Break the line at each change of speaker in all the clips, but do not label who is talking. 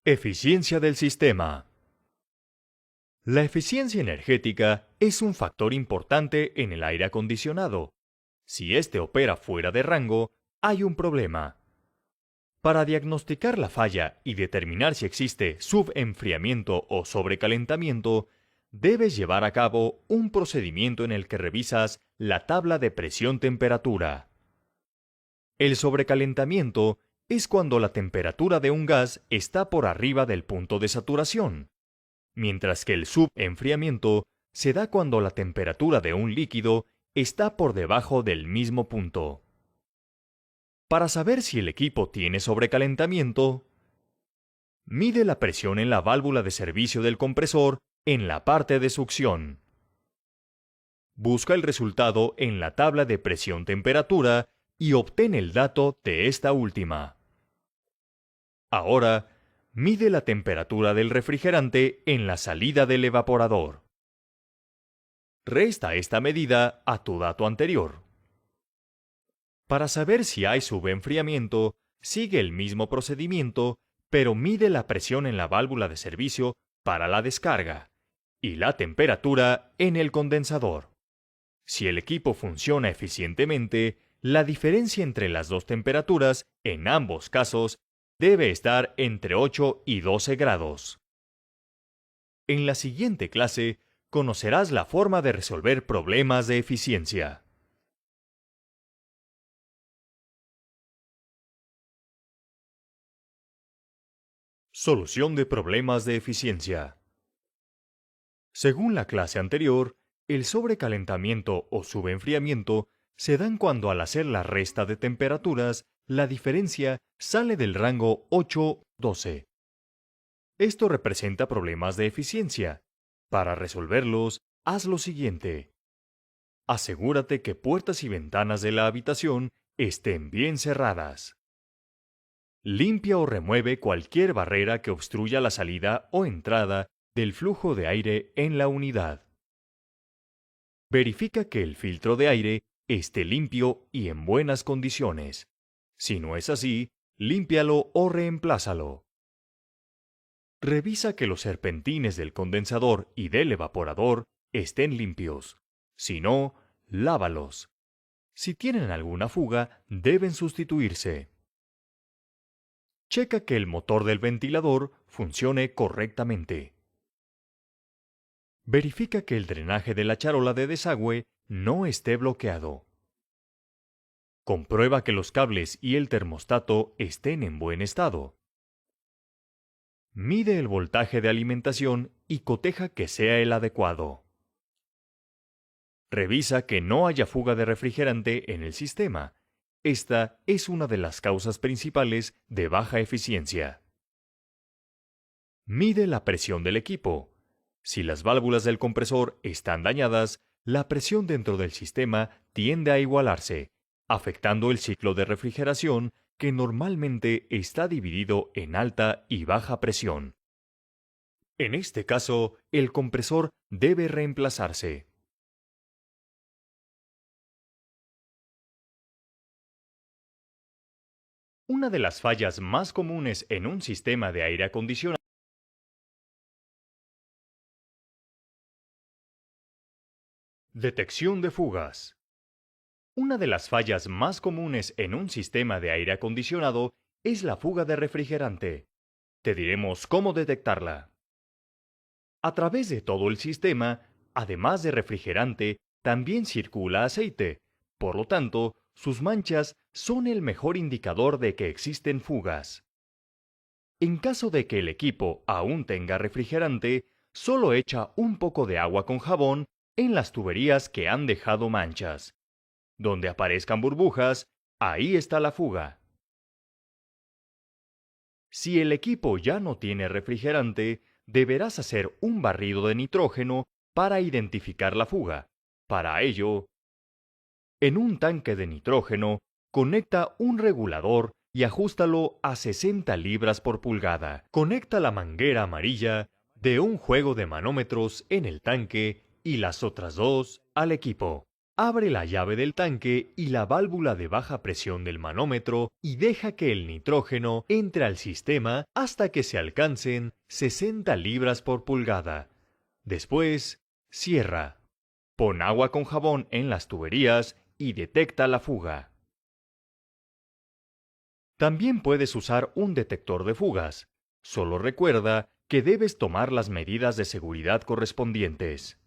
Eficiencia del sistema. La eficiencia energética es un factor importante en el aire acondicionado. Si éste opera fuera de rango, hay un problema. Para diagnosticar la falla y determinar si existe subenfriamiento o sobrecalentamiento, debes llevar a cabo un procedimiento en el que revisas la tabla de presión-temperatura. El sobrecalentamiento es cuando la temperatura de un gas está por arriba del punto de saturación, mientras que el subenfriamiento se da cuando la temperatura de un líquido está por debajo del mismo punto. Para saber si el equipo tiene sobrecalentamiento, mide la presión en la válvula de servicio del compresor en la parte de succión. Busca el resultado en la tabla de presión-temperatura y obtén el dato de esta última. Ahora, mide la temperatura del refrigerante en la salida del evaporador. Resta esta medida a tu dato anterior. Para saber si hay subenfriamiento, sigue el mismo procedimiento, pero mide la presión en la válvula de servicio para la descarga y la temperatura en el condensador. Si el equipo funciona eficientemente, la diferencia entre las dos temperaturas, en ambos casos, debe estar entre 8 y 12 grados. En la siguiente clase, conocerás la forma de resolver problemas de eficiencia. Solución de problemas de eficiencia. Según la clase anterior, el sobrecalentamiento o subenfriamiento se dan cuando al hacer la resta de temperaturas, la diferencia sale del rango 8-12. Esto representa problemas de eficiencia. Para resolverlos, haz lo siguiente. Asegúrate que puertas y ventanas de la habitación estén bien cerradas. Limpia o remueve cualquier barrera que obstruya la salida o entrada del flujo de aire en la unidad. Verifica que el filtro de aire esté limpio y en buenas condiciones. Si no es así, límpialo o reemplázalo. Revisa que los serpentines del condensador y del evaporador estén limpios. Si no, lávalos. Si tienen alguna fuga, deben sustituirse. Checa que el motor del ventilador funcione correctamente. Verifica que el drenaje de la charola de desagüe no esté bloqueado. Comprueba que los cables y el termostato estén en buen estado. Mide el voltaje de alimentación y coteja que sea el adecuado. Revisa que no haya fuga de refrigerante en el sistema. Esta es una de las causas principales de baja eficiencia. Mide la presión del equipo. Si las válvulas del compresor están dañadas, la presión dentro del sistema tiende a igualarse, afectando el ciclo de refrigeración que normalmente está dividido en alta y baja presión. En este caso, el compresor debe reemplazarse. Una de las fallas más comunes en un sistema de aire acondicionado. Detección de fugas. Una de las fallas más comunes en un sistema de aire acondicionado es la fuga de refrigerante. Te diremos cómo detectarla. A través de todo el sistema, además de refrigerante, también circula aceite. Por lo tanto, sus manchas son el mejor indicador de que existen fugas. En caso de que el equipo aún tenga refrigerante, solo echa un poco de agua con jabón en las tuberías que han dejado manchas. Donde aparezcan burbujas, ahí está la fuga. Si el equipo ya no tiene refrigerante, deberás hacer un barrido de nitrógeno para identificar la fuga. Para ello, en un tanque de nitrógeno, conecta un regulador y ajústalo a 60 libras por pulgada. Conecta la manguera amarilla de un juego de manómetros en el tanque y las otras dos al equipo. Abre la llave del tanque y la válvula de baja presión del manómetro y deja que el nitrógeno entre al sistema hasta que se alcancen 60 libras por pulgada. Después, cierra. Pon agua con jabón en las tuberías y detecta la fuga. También puedes usar un detector de fugas. Solo recuerda que debes tomar las medidas de seguridad correspondientes.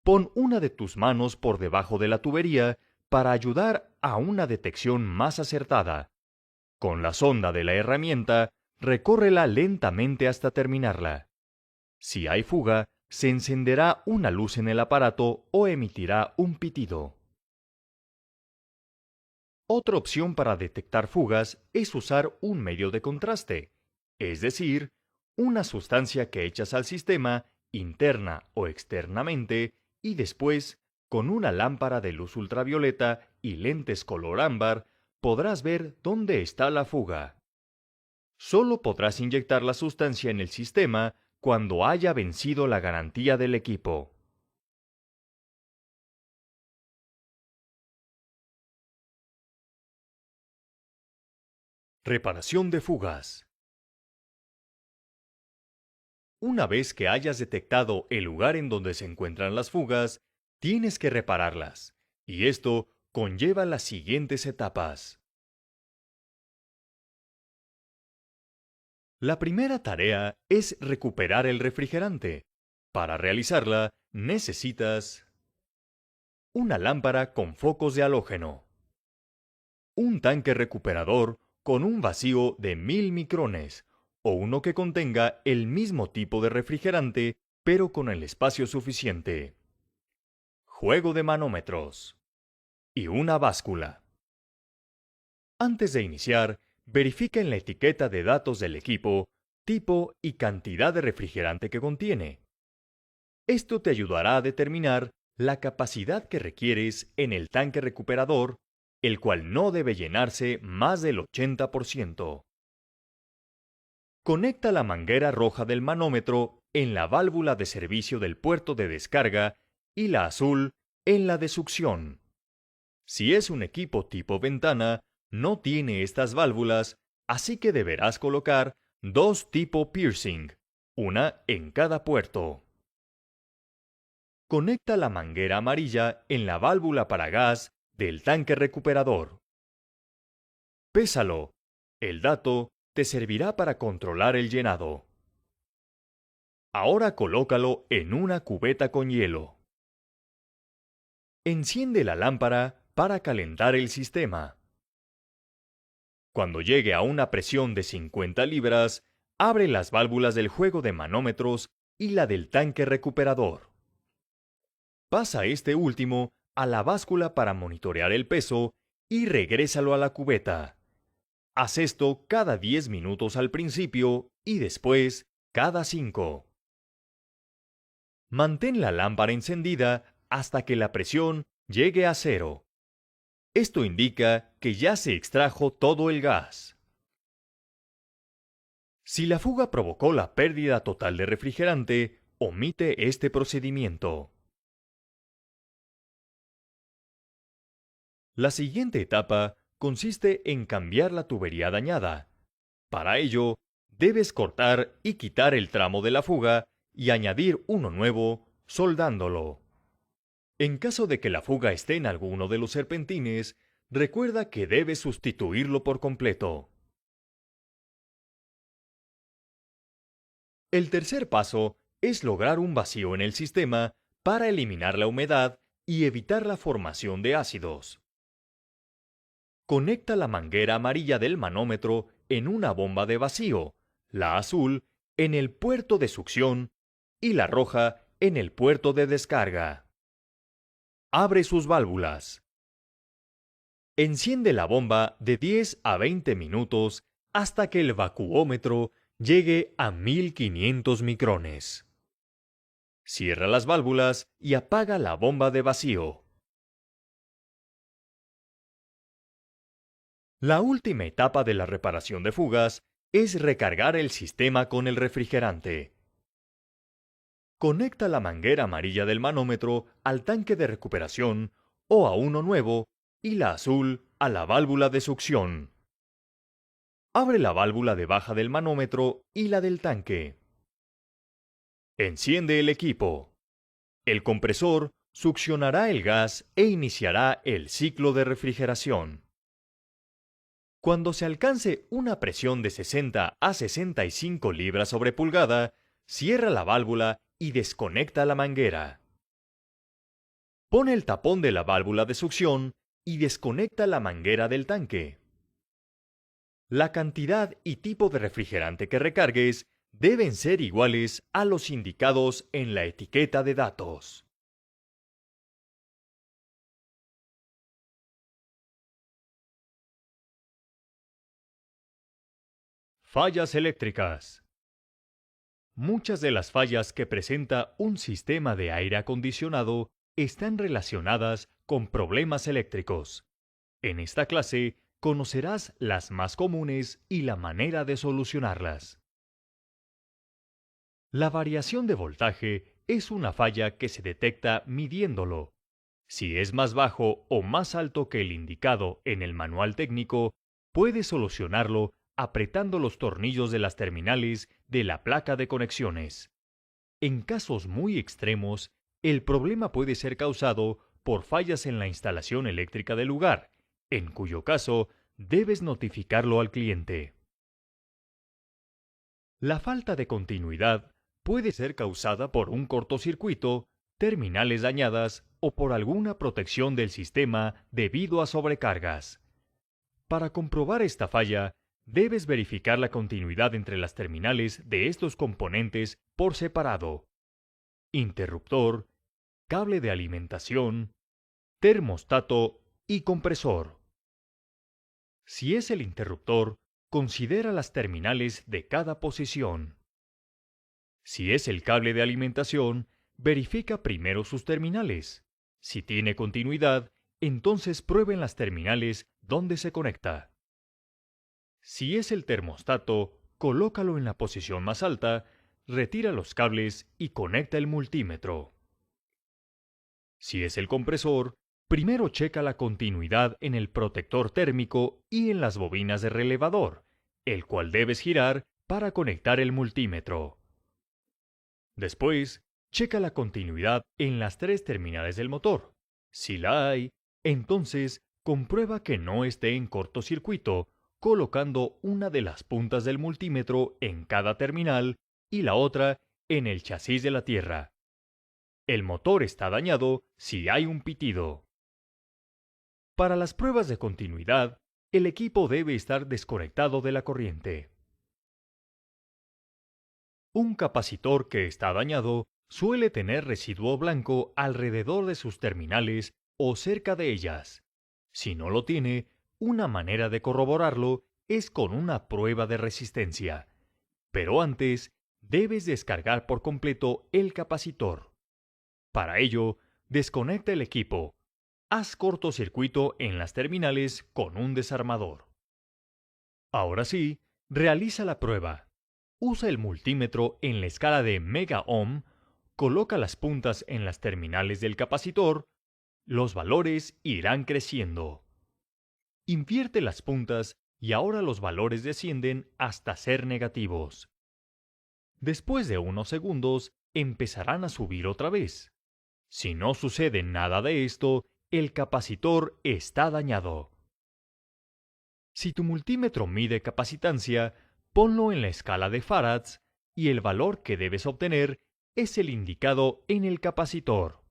Pon una de tus manos por debajo de la tubería para ayudar a una detección más acertada. Con la sonda de la herramienta, recórrela lentamente hasta terminarla. Si hay fuga, se encenderá una luz en el aparato o emitirá un pitido. Otra opción para detectar fugas es usar un medio de contraste, es decir, una sustancia que echas al sistema, interna o externamente, y después, con una lámpara de luz ultravioleta y lentes color ámbar, podrás ver dónde está la fuga. Solo podrás inyectar la sustancia en el sistema cuando haya vencido la garantía del equipo. Reparación de fugas. Una vez que hayas detectado el lugar en donde se encuentran las fugas, tienes que repararlas, y esto conlleva las siguientes etapas. La primera tarea es recuperar el refrigerante. Para realizarla, necesitas una lámpara con focos de halógeno, un tanque recuperador con un vacío de 1000 micrones, o uno que contenga el mismo tipo de refrigerante, pero con el espacio suficiente, juego de manómetros y una báscula. Antes de iniciar, verifica en la etiqueta de datos del equipo tipo y cantidad de refrigerante que contiene. Esto te ayudará a determinar la capacidad que requieres en el tanque recuperador, el cual no debe llenarse más del 80%. Conecta la manguera roja del manómetro en la válvula de servicio del puerto de descarga y la azul en la de succión. Si es un equipo tipo ventana, no tiene estas válvulas, así que deberás colocar dos tipo piercing, una en cada puerto. Conecta la manguera amarilla en la válvula para gas del tanque recuperador. Pésalo. El dato te servirá para controlar el llenado. Ahora colócalo en una cubeta con hielo. Enciende la lámpara para calentar el sistema. Cuando llegue a una presión de 50 libras, abre las válvulas del juego de manómetros y la del tanque recuperador. Pasa este último a la báscula para monitorear el peso y regrésalo a la cubeta. Haz esto cada 10 minutos al principio y después cada 5. Mantén la lámpara encendida hasta que la presión llegue a 0. Esto indica que ya se extrajo todo el gas. Si la fuga provocó la pérdida total de refrigerante, omite este procedimiento. La siguiente etapa consiste en cambiar la tubería dañada. Para ello, debes cortar y quitar el tramo de la fuga y añadir uno nuevo, soldándolo. En caso de que la fuga esté en alguno de los serpentines, recuerda que debes sustituirlo por completo. El tercer paso es lograr un vacío en el sistema para eliminar la humedad y evitar la formación de ácidos. Conecta la manguera amarilla del manómetro en una bomba de vacío, la azul en el puerto de succión y la roja en el puerto de descarga. Abre sus válvulas. Enciende la bomba de 10 a 20 minutos hasta que el vacuómetro llegue a 1500 micrones. Cierra las válvulas y apaga la bomba de vacío. La última etapa de la reparación de fugas es recargar el sistema con el refrigerante. Conecta la manguera amarilla del manómetro al tanque de recuperación o a uno nuevo y la azul a la válvula de succión. Abre la válvula de baja del manómetro y la del tanque. Enciende el equipo. El compresor succionará el gas e iniciará el ciclo de refrigeración. Cuando se alcance una presión de 60 a 65 libras sobre pulgada, cierra la válvula y desconecta la manguera. Pone el tapón de la válvula de succión y desconecta la manguera del tanque. La cantidad y tipo de refrigerante que recargues deben ser iguales a los indicados en la etiqueta de datos. Fallas eléctricas. Muchas de las fallas que presenta un sistema de aire acondicionado están relacionadas con problemas eléctricos. En esta clase conocerás las más comunes y la manera de solucionarlas. La variación de voltaje es una falla que se detecta midiéndolo. Si es más bajo o más alto que el indicado en el manual técnico, puedes solucionarlo apretando los tornillos de las terminales de la placa de conexiones. En casos muy extremos, el problema puede ser causado por fallas en la instalación eléctrica del lugar, en cuyo caso debes notificarlo al cliente. La falta de continuidad puede ser causada por un cortocircuito, terminales dañadas o por alguna protección del sistema debido a sobrecargas. Para comprobar esta falla, debes verificar la continuidad entre las terminales de estos componentes por separado: interruptor, cable de alimentación, termostato y compresor. Si es el interruptor, considera las terminales de cada posición. Si es el cable de alimentación, verifica primero sus terminales. Si tiene continuidad, entonces prueben las terminales donde se conecta. Si es el termostato, colócalo en la posición más alta, retira los cables y conecta el multímetro. Si es el compresor, primero checa la continuidad en el protector térmico y en las bobinas de relevador, el cual debes girar para conectar el multímetro. Después, checa la continuidad en las tres terminales del motor. Si la hay, entonces comprueba que no esté en cortocircuito, colocando una de las puntas del multímetro en cada terminal y la otra en el chasis de la tierra. El motor está dañado si hay un pitido. Para las pruebas de continuidad, el equipo debe estar desconectado de la corriente. Un capacitor que está dañado suele tener residuo blanco alrededor de sus terminales o cerca de ellas. Si no lo tiene, una manera de corroborarlo es con una prueba de resistencia. Pero antes, debes descargar por completo el capacitor. Para ello, desconecta el equipo. Haz cortocircuito en las terminales con un desarmador. Ahora sí, realiza la prueba. Usa el multímetro en la escala de megaohm, coloca las puntas en las terminales del capacitor, los valores irán creciendo. Invierte las puntas y ahora los valores descienden hasta ser negativos. Después de unos segundos, empezarán a subir otra vez. Si no sucede nada de esto, el capacitor está dañado. Si tu multímetro mide capacitancia, ponlo en la escala de farads y el valor que debes obtener es el indicado en el capacitor.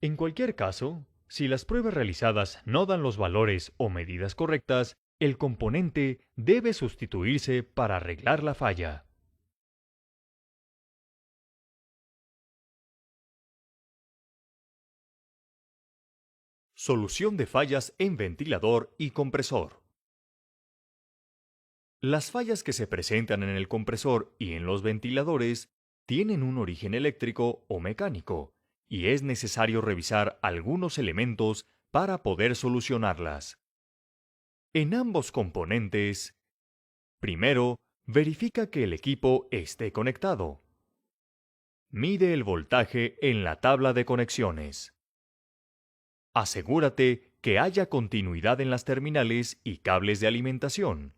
En cualquier caso, si las pruebas realizadas no dan los valores o medidas correctas, el componente debe sustituirse para arreglar la falla. Solución de fallas en ventilador y compresor. Las fallas que se presentan en el compresor y en los ventiladores tienen un origen eléctrico o mecánico, y es necesario revisar algunos elementos para poder solucionarlas. En ambos componentes, primero, verifica que el equipo esté conectado. Mide el voltaje en la tabla de conexiones. Asegúrate que haya continuidad en las terminales y cables de alimentación.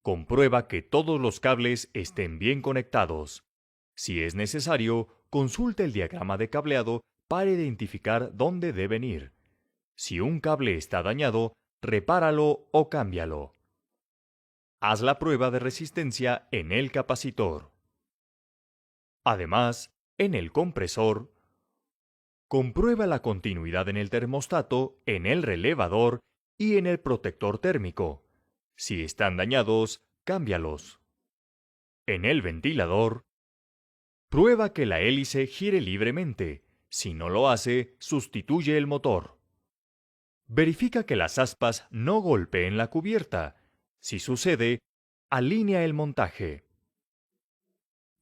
Comprueba que todos los cables estén bien conectados. Si es necesario, consulta el diagrama de cableado para identificar dónde deben ir. Si un cable está dañado, repáralo o cámbialo. Haz la prueba de resistencia en el capacitor. Además, en el compresor, comprueba la continuidad en el termostato, en el relevador y en el protector térmico. Si están dañados, cámbialos. En el ventilador, prueba que la hélice gire libremente. Si no lo hace, sustituye el motor. Verifica que las aspas no golpeen la cubierta. Si sucede, alinea el montaje.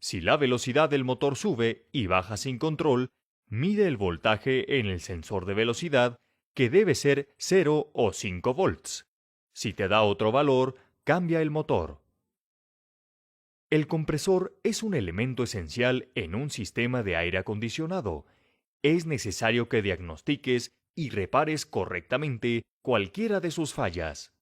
Si la velocidad del motor sube y baja sin control, mide el voltaje en el sensor de velocidad, que debe ser 0 o 5 volts. Si te da otro valor, cambia el motor. El compresor es un elemento esencial en un sistema de aire acondicionado. Es necesario que diagnostiques y repares correctamente cualquiera de sus fallas.